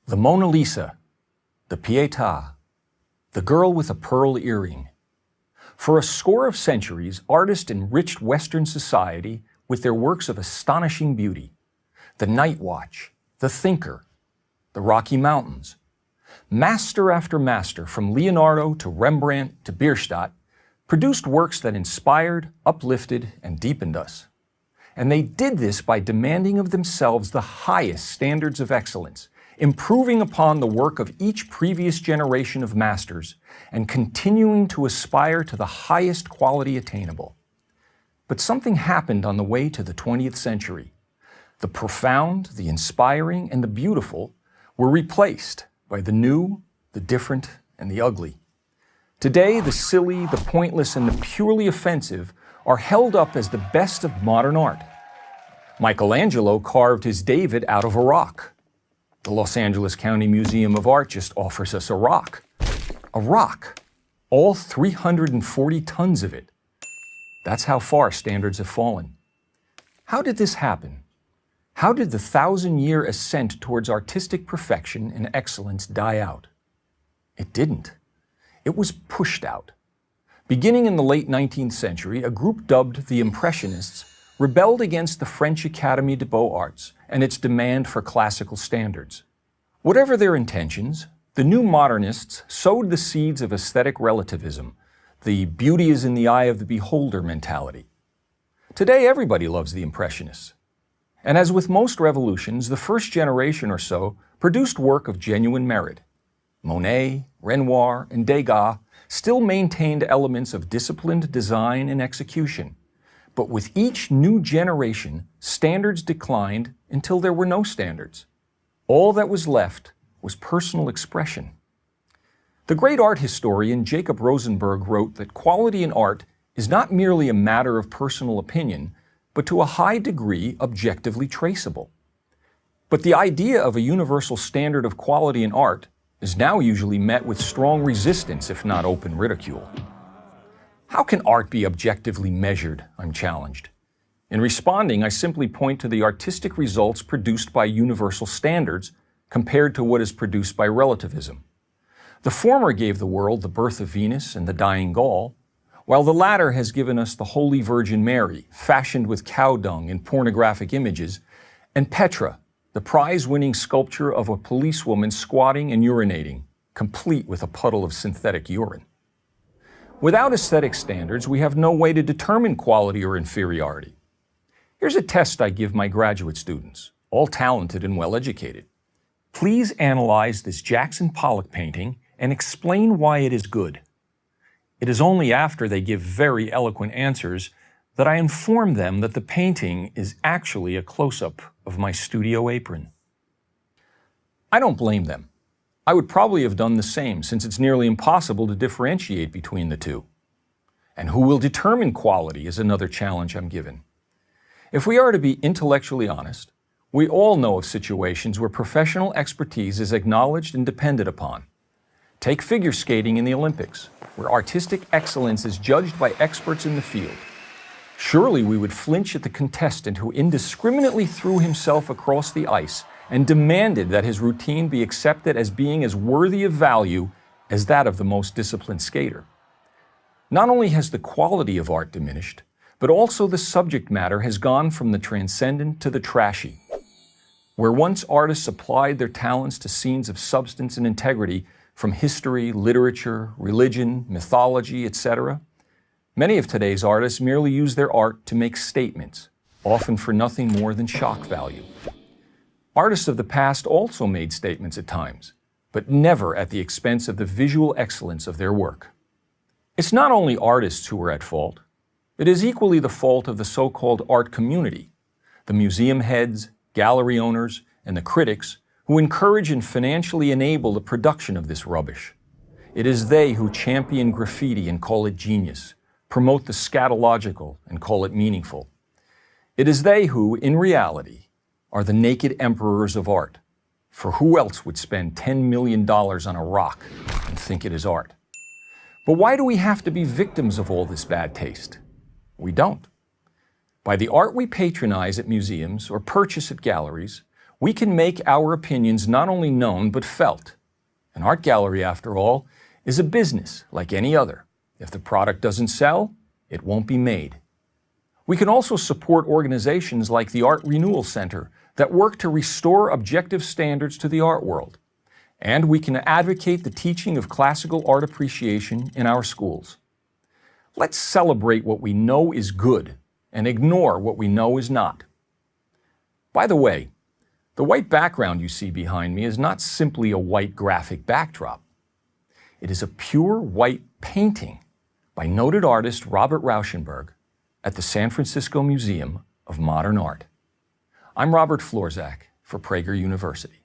The Mona Lisa, the Pietà, the girl with a pearl earring. For a score of centuries, artists enriched Western society with their works of astonishing beauty. The Night Watch, the Thinker, the Rocky Mountains. Master after master, from Leonardo to Rembrandt to Bierstadt, produced works that inspired, uplifted, and deepened us. And they did this by demanding of themselves the highest standards of excellence, improving upon the work of each previous generation of masters, and continuing to aspire to the highest quality attainable. But something happened on the way to the 20th century. The profound, the inspiring, and the beautiful were replaced by the new, the different, and the ugly. Today, the silly, the pointless, and the purely offensive are held up as the best of modern art. Michelangelo carved his David out of a rock. The Los Angeles County Museum of Art just offers us a rock. A rock. All 340 tons of it. That's how far standards have fallen. How did this happen? How did the 1,000-year ascent towards artistic perfection and excellence die out? It didn't. It was pushed out. Beginning in the late 19th century, a group dubbed the Impressionists rebelled against the French Académie des Beaux-Arts and its demand for classical standards. Whatever their intentions, the new modernists sowed the seeds of aesthetic relativism, the beauty is in the eye of the beholder mentality. Today, everybody loves the Impressionists. And as with most revolutions, the first generation or so produced work of genuine merit. Monet, Renoir, and Degas still maintained elements of disciplined design and execution. But with each new generation, standards declined until there were no standards. All that was left was personal expression. The great art historian Jacob Rosenberg wrote that quality in art is not merely a matter of personal opinion, but to a high degree objectively traceable. But the idea of a universal standard of quality in art is now usually met with strong resistance, if not open ridicule. How can art be objectively measured? I'm challenged. In responding, I simply point to the artistic results produced by universal standards compared to what is produced by relativism. The former gave the world the birth of Venus and the dying Gaul, while the latter has given us the Holy Virgin Mary, fashioned with cow dung and pornographic images, and Petra, the prize-winning sculpture of a policewoman squatting and urinating, complete with a puddle of synthetic urine. Without aesthetic standards, we have no way to determine quality or inferiority. Here's a test I give my graduate students, all talented and well-educated. Please analyze this Jackson Pollock painting and explain why it is good. It is only after they give very eloquent answers that I inform them that the painting is actually a close-up of my studio apron. I don't blame them. I would probably have done the same, since it's nearly impossible to differentiate between the two. And who will determine quality is another challenge I'm given. If we are to be intellectually honest, we all know of situations where professional expertise is acknowledged and depended upon. Take figure skating in the Olympics, where artistic excellence is judged by experts in the field. Surely we would flinch at the contestant who indiscriminately threw himself across the ice and demanded that his routine be accepted as being as worthy of value as that of the most disciplined skater. Not only has the quality of art diminished, but also the subject matter has gone from the transcendent to the trashy. Where once artists applied their talents to scenes of substance and integrity from history, literature, religion, mythology, etc., many of today's artists merely use their art to make statements, often for nothing more than shock value. Artists of the past also made statements at times, but never at the expense of the visual excellence of their work. It's not only artists who are at fault. It is equally the fault of the so-called art community, the museum heads, gallery owners, and the critics who encourage and financially enable the production of this rubbish. It is they who champion graffiti and call it genius, promote the scatological and call it meaningful. It is they who, in reality, are the naked emperors of art, for who else would spend $10 million on a rock and think it is art? But why do we have to be victims of all this bad taste? We don't. By the art we patronize at museums or purchase at galleries, we can make our opinions not only known but felt. An art gallery, after all, is a business like any other. If the product doesn't sell, it won't be made. We can also support organizations like the Art Renewal Center that work to restore objective standards to the art world. And we can advocate the teaching of classical art appreciation in our schools. Let's celebrate what we know is good and ignore what we know is not. By the way, the white background you see behind me is not simply a white graphic backdrop. It is a pure white painting by noted artist Robert Rauschenberg at the San Francisco Museum of Modern Art. I'm Robert Florzak for Prager University.